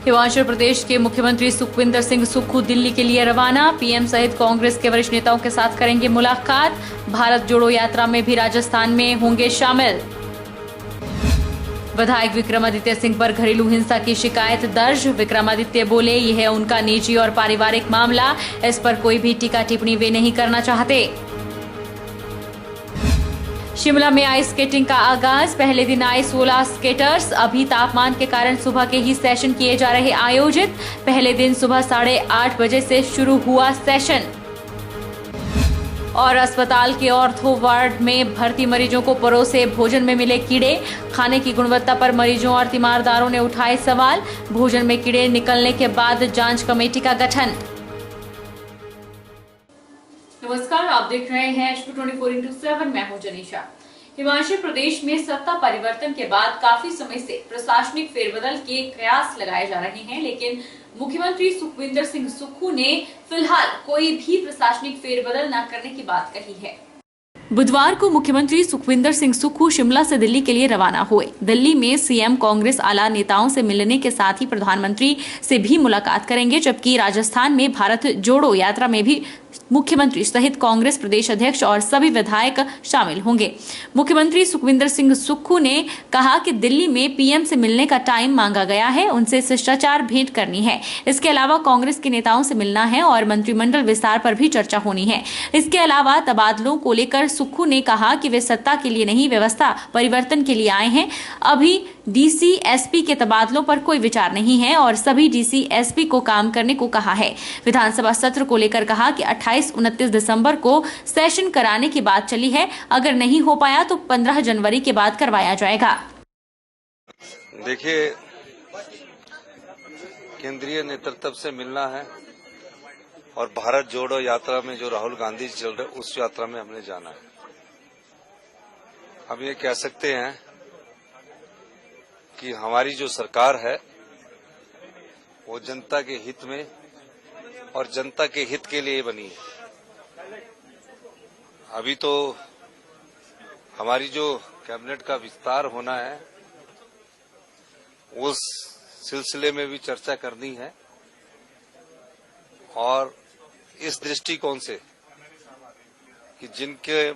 हिमाचल प्रदेश के मुख्यमंत्री सुखविंदर सिंह सुक्खू दिल्ली के लिए रवाना। पीएम सहित कांग्रेस के वरिष्ठ नेताओं के साथ करेंगे मुलाकात। भारत जोड़ो यात्रा में भी राजस्थान में होंगे शामिल। विधायक विक्रमादित्य सिंह पर घरेलू हिंसा की शिकायत दर्ज। विक्रमादित्य बोले, यह है उनका निजी और पारिवारिक मामला, इस पर कोई भी टीका टिप्पणी वे नहीं करना चाहते। शिमला में आइस स्केटिंग का आगाज। पहले दिन आए 16 स्केटर्स। अभी तापमान के कारण सुबह के ही सेशन किए जा रहे आयोजित। पहले दिन सुबह 8:30 बजे से शुरू हुआ सेशन। और अस्पताल के ऑर्थो वार्ड में भर्ती मरीजों को परोसे भोजन में मिले कीड़े। खाने की गुणवत्ता पर मरीजों और तीमारदारों ने उठाए सवाल। भोजन में कीड़े निकलने के बाद जांच कमेटी का गठन। नमस्कार, आप देख रहे हैं HP 24x7। मैं हूं जनीशा। हिमाचल प्रदेश में सत्ता परिवर्तन के बाद काफी समय से प्रशासनिक फेरबदल के कयास लगाए जा रहे हैं, लेकिन मुख्यमंत्री सुखविंदर सिंह सुक्खू ने फिलहाल कोई भी प्रशासनिक फेरबदल न करने की बात कही है। बुधवार को मुख्यमंत्री सुखविंदर सिंह सुक्खू शिमला से दिल्ली के लिए रवाना हुए। दिल्ली में सीएम कांग्रेस आला नेताओं से मिलने के साथ ही प्रधानमंत्री से भी मुलाकात करेंगे, जबकि राजस्थान में भारत जोड़ो यात्रा में भी मुख्यमंत्री सहित कांग्रेस प्रदेश अध्यक्ष और सभी विधायक शामिल होंगे। मुख्यमंत्री सुखविंदर सिंह सुक्खू ने कहा कि दिल्ली में पीएम से मिलने का टाइम मांगा गया है, उनसे शिष्टाचार भेंट करनी है। इसके अलावा कांग्रेस के नेताओं से मिलना है और मंत्रिमंडल विस्तार पर भी चर्चा होनी है। इसके अलावा तबादलों को लेकर सुक्खू ने कहा कि वे सत्ता के लिए नहीं, व्यवस्था परिवर्तन के लिए आए हैं। अभी डीसी एसपी के तबादलों पर कोई विचार नहीं है और सभी डीसी एसपी को काम करने को कहा है। विधानसभा सत्र को लेकर कहा कि 28-29 दिसंबर को सेशन कराने की बात चली है। अगर नहीं हो पाया तो 15 जनवरी के बाद करवाया जाएगा। देखिए, केंद्रीय नेतृत्व से मिलना है और भारत जोड़ो यात्रा में जो राहुल गांधी जी चल रहे, उस यात्रा में हमने जाना है। हम ये कह सकते हैं कि हमारी जो सरकार है वो जनता के हित में और जनता के हित के लिए बनी है। अभी तो हमारी जो कैबिनेट का विस्तार होना है उस सिलसिले में भी चर्चा करनी है और इस दृष्टिकोण से कि जिनके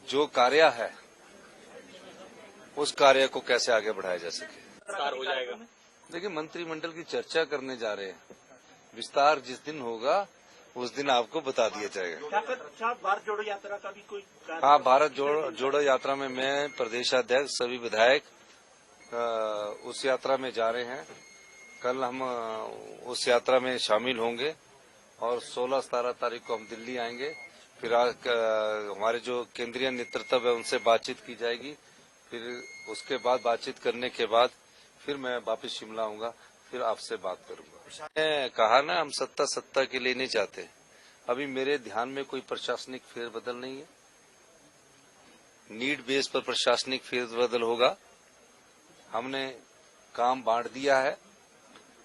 जो कार्य है उस कार्य को कैसे आगे बढ़ाया जा सके। विस्तार हो जाएगा। देखिए, मंत्रिमंडल की चर्चा करने जा रहे हैं। विस्तार जिस दिन होगा उस दिन आपको बता दिया जाएगा। क्या फिर अच्छा भारत जोड़ो यात्रा का भी कोई? हाँ, भारत जोड़ो यात्रा में मैं, प्रदेशाध्यक्ष, सभी विधायक उस यात्रा में जा रहे हैं। कल हम उस यात्रा में शामिल होंगे और 16-17 तारीख को हम दिल्ली आएंगे। फिर हमारे जो केंद्रीय नेतृत्व है उनसे बातचीत की जाएगी। फिर उसके बाद बातचीत करने के बाद फिर मैं वापस शिमला आऊंगा, फिर आपसे बात करूंगा। मैंने कहा ना, हम सत्ता के लिए नहीं चाहते। अभी मेरे ध्यान में कोई प्रशासनिक फेरबदल नहीं है। नीड बेस पर प्रशासनिक फेरबदल होगा। हमने काम बांट दिया है,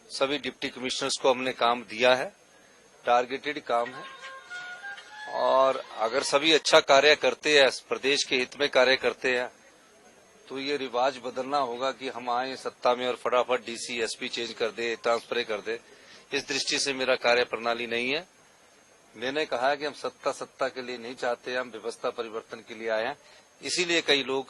सभी डिप्टी कमिश्नर्स को हमने काम दिया है, टारगेटेड काम है। और अगर सभी अच्छा कार्य करते हैं, प्रदेश के हित में कार्य करते हैं, तो ये रिवाज बदलना होगा कि हम आए सत्ता में और फटाफट डीसी एसपी चेंज कर दे, ट्रांसफर कर दे। इस दृष्टि से मेरा कार्य प्रणाली नहीं है। मैंने कहा है कि हम सत्ता के लिए नहीं चाहते, हम व्यवस्था परिवर्तन के लिए आए हैं। इसीलिए कई लोग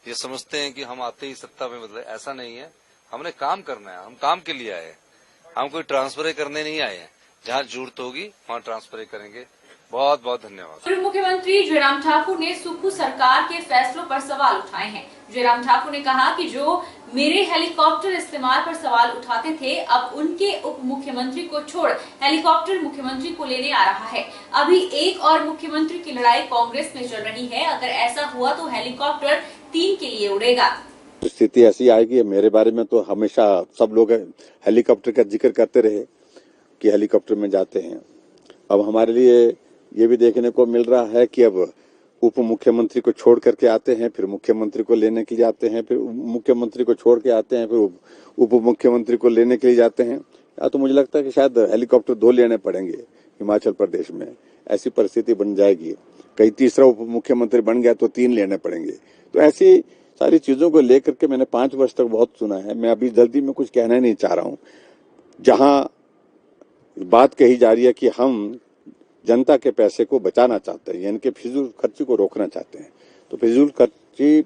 ये समझते हैं कि हम आते ही सत्ता में बदले। ऐसा नहीं है। हमने काम करना है, हम काम के लिए आए हैं। हम कोई ट्रांसफर करने नहीं आए हैं। जहाँ जरूरत होगी वहाँ ट्रांसफर करेंगे। बहुत बहुत धन्यवाद। पूर्व मुख्यमंत्री जयराम ठाकुर ने सुक्खू सरकार के फैसलों पर सवाल उठाए हैं। जयराम ठाकुर ने कहा कि जो मेरे हेलीकॉप्टर इस्तेमाल पर सवाल उठाते थे, अब उनके उप मुख्यमंत्री को छोड़ हेलीकॉप्टर मुख्यमंत्री को लेने आ रहा है। अभी एक और मुख्यमंत्री की लड़ाई कांग्रेस में चल रही है। अगर ऐसा हुआ तो हेलीकॉप्टर 3 के लिए उड़ेगा। स्थिति ऐसी आएगी। मेरे बारे में तो हमेशा सब लोग हेलीकॉप्टर का जिक्र करते रहे कि हेलीकॉप्टर में जाते हैं। अब हमारे लिए ये भी देखने को मिल रहा है कि अब उप मुख्यमंत्री को छोड़ करके आते हैं, फिर मुख्यमंत्री को लेने के लिए आते हैं, फिर मुख्यमंत्री को छोड़ के आते हैं, फिर उप मुख्यमंत्री को लेने के लिए जाते हैं। या तो मुझे लगता है कि शायद हेलीकॉप्टर 2 लेने पड़ेंगे हिमाचल प्रदेश में। ऐसी परिस्थिति बन जाएगी। कहीं तीसरा उप मुख्यमंत्री बन गया तो 3 लेने पड़ेंगे। तो ऐसी सारी चीजों को लेकर के मैंने 5 वर्ष तक बहुत सुना है। मैं अभी जल्दी में कुछ कहना नहीं चाह रहा हूं। जहां बात कही जा रही है कि हम जनता के पैसे को बचाना चाहते हैं, यानी कि फिजूल खर्ची को रोकना चाहते हैं, तो फिजूल खर्ची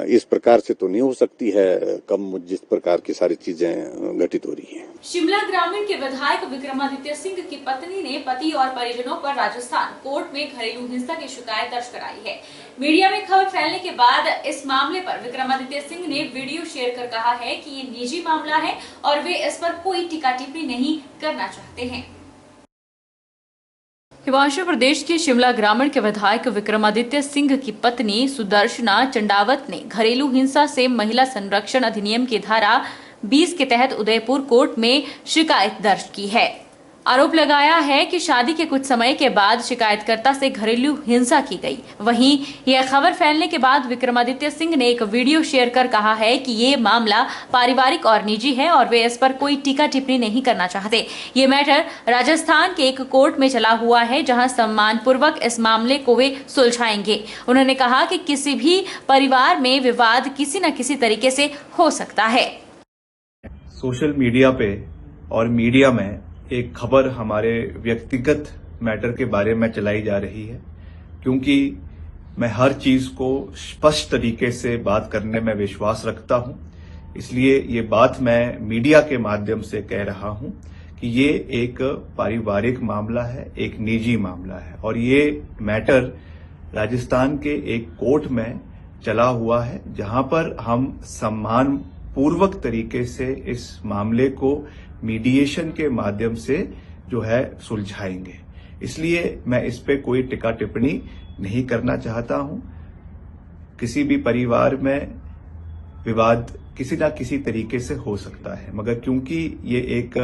इस प्रकार से तो नहीं हो सकती है कम जिस प्रकार की सारी चीजें घटित हो रही हैं। शिमला ग्रामीण के विधायक विक्रमादित्य सिंह की पत्नी ने पति और परिजनों पर राजस्थान कोर्ट में घरेलू हिंसा की शिकायत दर्ज कराई है। मीडिया में खबर फैलने के बाद इस मामले पर विक्रमादित्य सिंह ने वीडियो शेयर कर कहा है कि ये निजी मामला है और वे इस पर कोई टीका टिप्पणी नहीं करना चाहते हैं। हिमाचल प्रदेश के शिमला ग्रामीण के विधायक विक्रमादित्य सिंह की पत्नी सुदर्शना चंडावत ने घरेलू हिंसा से महिला संरक्षण अधिनियम की धारा 20 के तहत उदयपुर कोर्ट में शिकायत दर्ज की है। आरोप लगाया है कि शादी के कुछ समय के बाद शिकायतकर्ता से घरेलू हिंसा की गई। वहीं यह खबर फैलने के बाद विक्रमादित्य सिंह ने एक वीडियो शेयर कर कहा है कि ये मामला पारिवारिक और निजी है और वे इस पर कोई टीका टिप्पणी नहीं करना चाहते। ये मैटर राजस्थान के एक कोर्ट में चला हुआ है, जहां सम्मानपूर्वक इस मामले को वे सुलझाएंगे। उन्होंने कहा कि किसी भी परिवार में विवाद किसी न किसी तरीके से हो सकता है। सोशल मीडिया पे और मीडिया में एक खबर हमारे व्यक्तिगत मैटर के बारे में चलाई जा रही है, क्योंकि मैं हर चीज को स्पष्ट तरीके से बात करने में विश्वास रखता हूं। इसलिए ये बात मैं मीडिया के माध्यम से कह रहा हूं कि ये एक पारिवारिक मामला है, एक निजी मामला है और ये मैटर राजस्थान के एक कोर्ट में चला हुआ है, जहां पर हम सम्मान पूर्वक तरीके से इस मामले को मीडिएशन के माध्यम से जो है सुलझाएंगे। इसलिए मैं इस पे कोई टिक्का टिप्पणी नहीं करना चाहता हूं। किसी भी परिवार में विवाद किसी न किसी तरीके से हो सकता है, मगर क्योंकि ये एक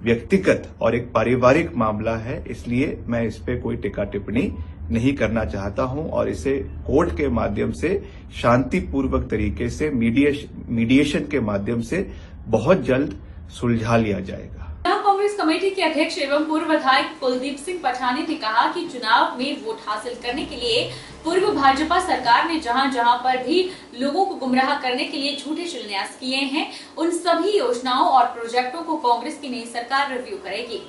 व्यक्तिगत और एक पारिवारिक मामला है, इसलिए मैं इस पे कोई टिक्का टिप्पणी नहीं करना चाहता हूं और इसे कोर्ट के माध्यम से शांतिपूर्वक तरीके से मीडिएशन के माध्यम से बहुत जल्द सुलझा लिया जाएगा। कांग्रेस कमेटी के अध्यक्ष एवं पूर्व विधायक कुलदीप सिंह पठानी ने कहा कि चुनाव में वोट हासिल करने के लिए पूर्व भाजपा सरकार ने जहां जहां पर भी लोगों को गुमराह करने के लिए झूठे शिलान्यास किए हैं, उन सभी योजनाओं और प्रोजेक्टों को कांग्रेस की नई सरकार रिव्यू करेगी।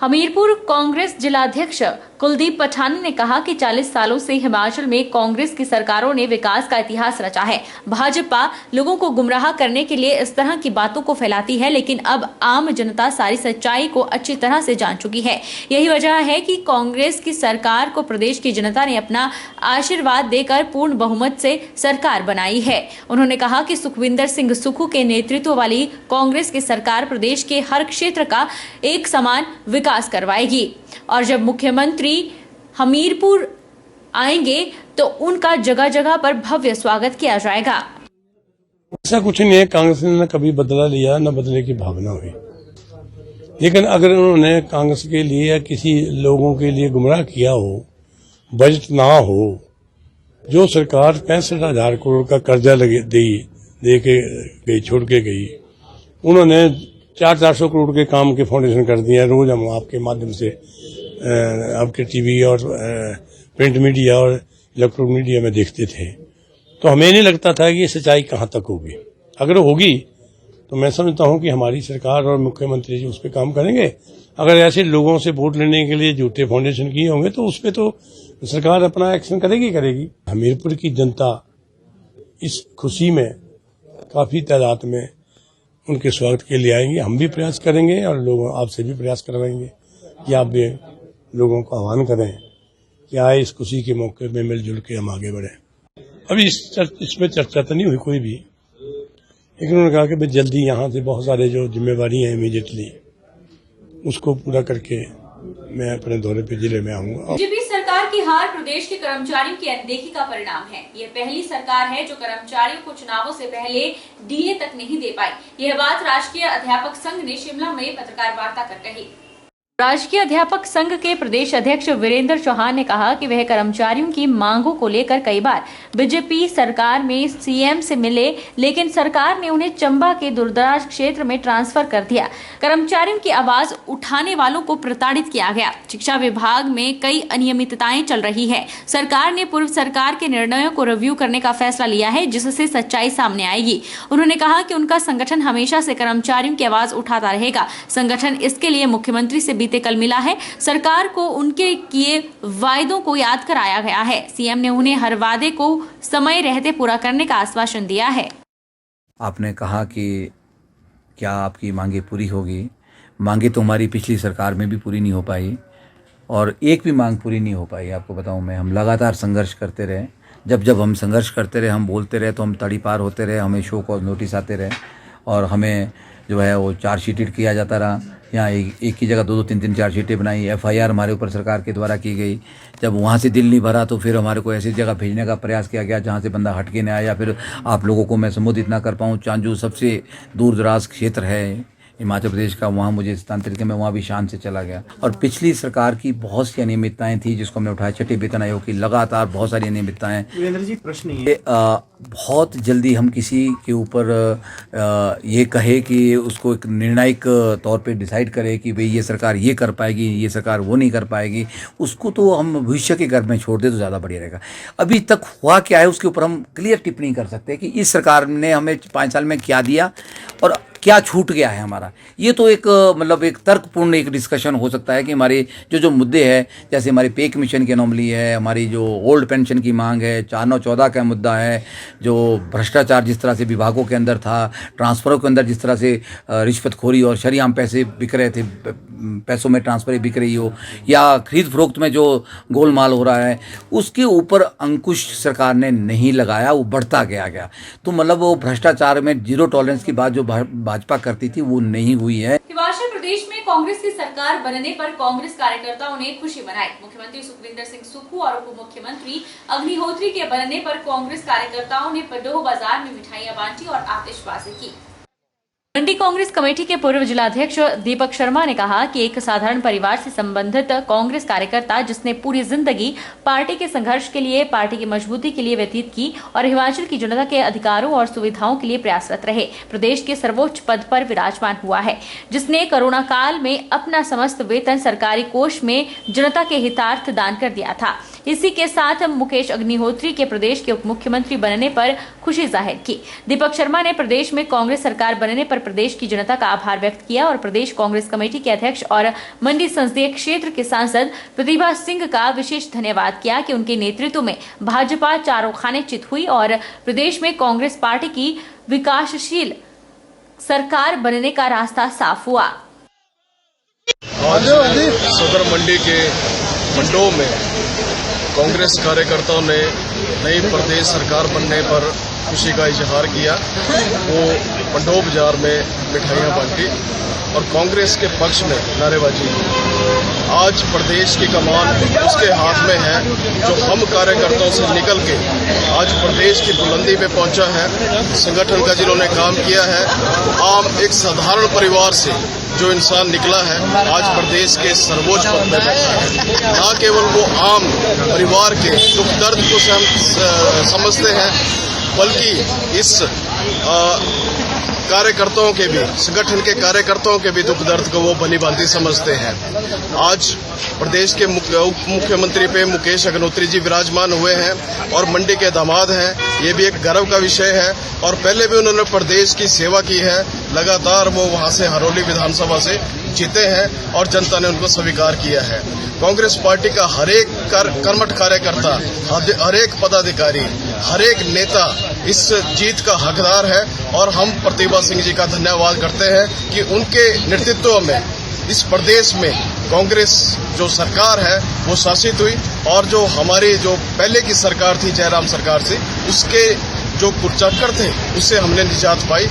हमीरपुर कांग्रेस जिलाध्यक्ष कुलदीप पठानी ने कहा कि 40 सालों से हिमाचल में कांग्रेस की सरकारों ने विकास का इतिहास रचा है। भाजपा लोगों को गुमराह करने के लिए इस तरह की बातों को फैलाती है, लेकिन अब आम जनता सारी सच्चाई को अच्छी तरह से जान चुकी है। यही वजह है कि कांग्रेस की सरकार को प्रदेश की जनता ने अपना आशीर्वाद देकर पूर्ण बहुमत से सरकार बनाई है। उन्होंने कहा कि सुखविंदर सिंह सुक्खू के नेतृत्व वाली कांग्रेस की सरकार प्रदेश के हर क्षेत्र का एक समान विकास करवाएगी और जब मुख्यमंत्री हमीरपुर आएंगे तो उनका जगह जगह पर भव्य स्वागत किया जाएगा। ऐसा कुछ नहीं है, कांग्रेस ने न कभी बदला लिया न बदले की भावना हुई, लेकिन अगर उन्होंने कांग्रेस के लिए या किसी लोगों के लिए गुमराह किया हो, बजट ना हो, जो सरकार 65,000 करोड़ का कर्जा दे के गई, छोड़ के गई, उन्होंने 400 करोड़ के काम के फाउंडेशन कर दिए। रोज हम आपके माध्यम से आपके टीवी और प्रिंट मीडिया और इलेक्ट्रॉनिक मीडिया में देखते थे, तो हमें नहीं लगता था कि ये सच्चाई कहाँ तक होगी। अगर होगी तो मैं समझता हूँ कि हमारी सरकार और मुख्यमंत्री जी उस पर काम करेंगे। अगर ऐसे लोगों से वोट लेने के लिए झूठे फाउंडेशन किए होंगे तो उस पर तो सरकार अपना एक्शन करेगी। हमीरपुर की जनता इस खुशी में काफी तादाद में उनके स्वागत के लिए आएंगे। हम भी प्रयास करेंगे और लोगों आपसे भी प्रयास करवाएंगे कि आप भी लोगों को आह्वान करें कि आए इस खुशी के मौके में मिलजुल के हम आगे बढ़े। अभी इसमें चर्चा तो नहीं हुई कोई भी, लेकिन उन्होंने कहा कि भाई जल्दी यहाँ से बहुत सारे जो जिम्मेवारी हैं इमीडिएटली उसको पूरा करके मैं अपने दौरे पे जिले में आऊंगा। बीजेपी सरकार की हार प्रदेश के कर्मचारियों की अनदेखी का परिणाम है। यह पहली सरकार है जो कर्मचारियों को चुनावों से पहले डीए तक नहीं दे पाई। यह बात राष्ट्रीय अध्यापक संघ ने शिमला में पत्रकार वार्ता कर कही। राजकीय अध्यापक संघ के प्रदेश अध्यक्ष वीरेंद्र चौहान ने कहा कि वह कर्मचारियों की मांगों को लेकर कई बार बीजेपी सरकार में सीएम से मिले, लेकिन सरकार ने उन्हें चंबा के दूरदराज क्षेत्र में ट्रांसफर कर दिया। कर्मचारियों की आवाज उठाने वालों को प्रताड़ित किया गया। शिक्षा विभाग में कई अनियमितताएं चल रही है। सरकार ने पूर्व सरकार के निर्णयों को रिव्यू करने का फैसला लिया है, जिससे सच्चाई सामने आएगी। उन्होंने कहा कि उनका संगठन हमेशा से कर्मचारियों की आवाज उठाता रहेगा। संगठन इसके लिए मुख्यमंत्री से बीते कल मिला है। सरकार को उनके किए वायदों को याद कराया गया है। सीएम ने उन्हें हर वादे को समय रहते पूरा करने का आश्वासन दिया है। आपने कहा कि क्या आपकी मांगे पूरी होगी। मांगे तो हमारी पिछली सरकार में भी पूरी नहीं हो पाई और एक भी मांग पूरी नहीं हो पाई। आपको बताऊं मैं, हम लगातार संघर्ष करते रहे। जब हम संघर्ष करते रहे, हम बोलते रहे, तो हम तड़ीपार होते रहे, हमें शो कॉज नोटिस आते रहे और हमें जो है वो चार्जशीटेड किया जाता रहा। यहाँ एक की जगह दो तीन चार्जशीटें बनाई। एफआईआर हमारे ऊपर सरकार के द्वारा की गई। जब वहाँ से दिल नहीं भरा तो फिर हमारे को ऐसी जगह भेजने का प्रयास किया गया जहाँ से बंदा हट के नहीं आया। या फिर आप लोगों को मैं संबोधित ना कर पाऊँ, चांजू सबसे दूर दराज क्षेत्र है हिमाचल प्रदेश का, वहाँ मुझे स्थानांतरित किया। मैं वहाँ भी शान से चला गया। और पिछली सरकार की बहुत सी अनियमितताएं थी जिसको हमने उठाया। छठे वेतन आयोग की लगातार बहुत सारी अनियमितताएं। वीरेंद्र जी, प्रश्न ये बहुत जल्दी हम किसी के ऊपर ये कहे कि उसको एक निर्णायक तौर पे डिसाइड करे कि भाई ये सरकार ये कर पाएगी, ये सरकार वो नहीं कर पाएगी, उसको तो हम भविष्य के गर्भ में छोड़ दे तो ज़्यादा बढ़िया रहेगा। अभी तक हुआ क्या है उसके ऊपर हम क्लियर टिप्पणी कर सकते हैं कि इस सरकार ने हमें 5 साल में क्या दिया और क्या छूट गया है हमारा। ये तो एक मतलब एक तर्कपूर्ण एक डिस्कशन हो सकता है कि हमारे जो मुद्दे हैं, जैसे हमारे पे कमीशन की अनोमली है, हमारी जो ओल्ड पेंशन की मांग है, 4914 का मुद्दा है, जो भ्रष्टाचार जिस तरह से विभागों के अंदर था, ट्रांसफरों के अंदर जिस तरह से रिश्वतखोरी और शरेआम पैसे बिक रहे थे, पैसों में ट्रांसफर बिक रही हो, या खरीद फरोख्त में जो गोलमाल हो रहा है, उसके ऊपर अंकुश सरकार ने नहीं लगाया, वो बढ़ता गया। तो मतलब वो भ्रष्टाचार में जीरो टॉलरेंस की बात जो भाजपा करती थी वो नहीं हुई है। हिमाचल प्रदेश में कांग्रेस की सरकार बनने पर कांग्रेस कार्यकर्ताओं ने खुशी मनाई। मुख्यमंत्री सुखविंदर सिंह सुक्खू और उप मुख्यमंत्री अग्निहोत्री के बनने पर कांग्रेस कार्यकर्ताओं ने पडोह बाजार में मिठाइयां बांटी और आतिशबाजी की। मंडी कांग्रेस कमेटी के पूर्व जिलाध्यक्ष दीपक शर्मा ने कहा कि एक साधारण परिवार से संबंधित कांग्रेस कार्यकर्ता जिसने पूरी जिंदगी पार्टी के संघर्ष के लिए, पार्टी की मजबूती के लिए व्यतीत की और हिमाचल की जनता के अधिकारों और सुविधाओं के लिए प्रयासरत रहे, प्रदेश के सर्वोच्च पद पर विराजमान हुआ है, जिसने कोरोना काल में अपना समस्त वेतन सरकारी कोष में जनता के हितार्थ दान कर दिया था। इसी के साथ मुकेश अग्निहोत्री के प्रदेश के उप मुख्यमंत्री बनने पर खुशी जाहिर की। दीपक शर्मा ने प्रदेश में कांग्रेस सरकार बनने पर प्रदेश की जनता का आभार व्यक्त किया और प्रदेश कांग्रेस कमेटी के अध्यक्ष और मंडी संसदीय क्षेत्र के सांसद प्रतिभा सिंह का विशेष धन्यवाद किया कि उनके नेतृत्व में भाजपा चारों खाने चित हुई और प्रदेश में कांग्रेस पार्टी की विकासशील सरकार बनने का रास्ता साफ हुआ। आज सदर मंडी के मंडों में कांग्रेस कार्यकर्ताओं ने नई प्रदेश सरकार बनने पर खुशी का इजहार किया। वो पंडोह बाजार में मिठाइयाँ बांटी और कांग्रेस के पक्ष में नारेबाजी की। आज प्रदेश की कमान उसके हाथ में है जो हम कार्यकर्ताओं से निकल के आज प्रदेश की बुलंदी पे पहुंचा है। संगठन का जिन्होंने काम किया है, आम एक साधारण परिवार से जो इंसान निकला है, आज प्रदेश के सर्वोच्च पद में बैठा है। न केवल वो आम परिवार के दुख दर्द को समझते हैं, बल्कि इस कार्यकर्ताओं के भी, संगठन के कार्यकर्ताओं के भी दुख दर्द को वो भली भांति समझते हैं। आज प्रदेश के उप मुख्यमंत्री पे मुकेश अग्निहोत्री जी विराजमान हुए हैं और मंडी के दामाद हैं। ये भी एक गर्व का विषय है और पहले भी उन्होंने प्रदेश की सेवा की है। लगातार वो वहां से हरोली विधानसभा से जीते हैं और जनता ने उनको स्वीकार किया है। कांग्रेस पार्टी का हर एक कर्मठ कार्यकर्ता, हर एक पदाधिकारी, हर एक नेता इस जीत का हकदार है और हम प्रतिभा सिंह जी का धन्यवाद करते हैं कि उनके नेतृत्व में इस प्रदेश में कांग्रेस जो सरकार है वो शासित हुई और जो हमारी जो पहले की सरकार थी, जयराम सरकार थी, उसके जो कुचक्कर थे उससे हमने निजात पाई।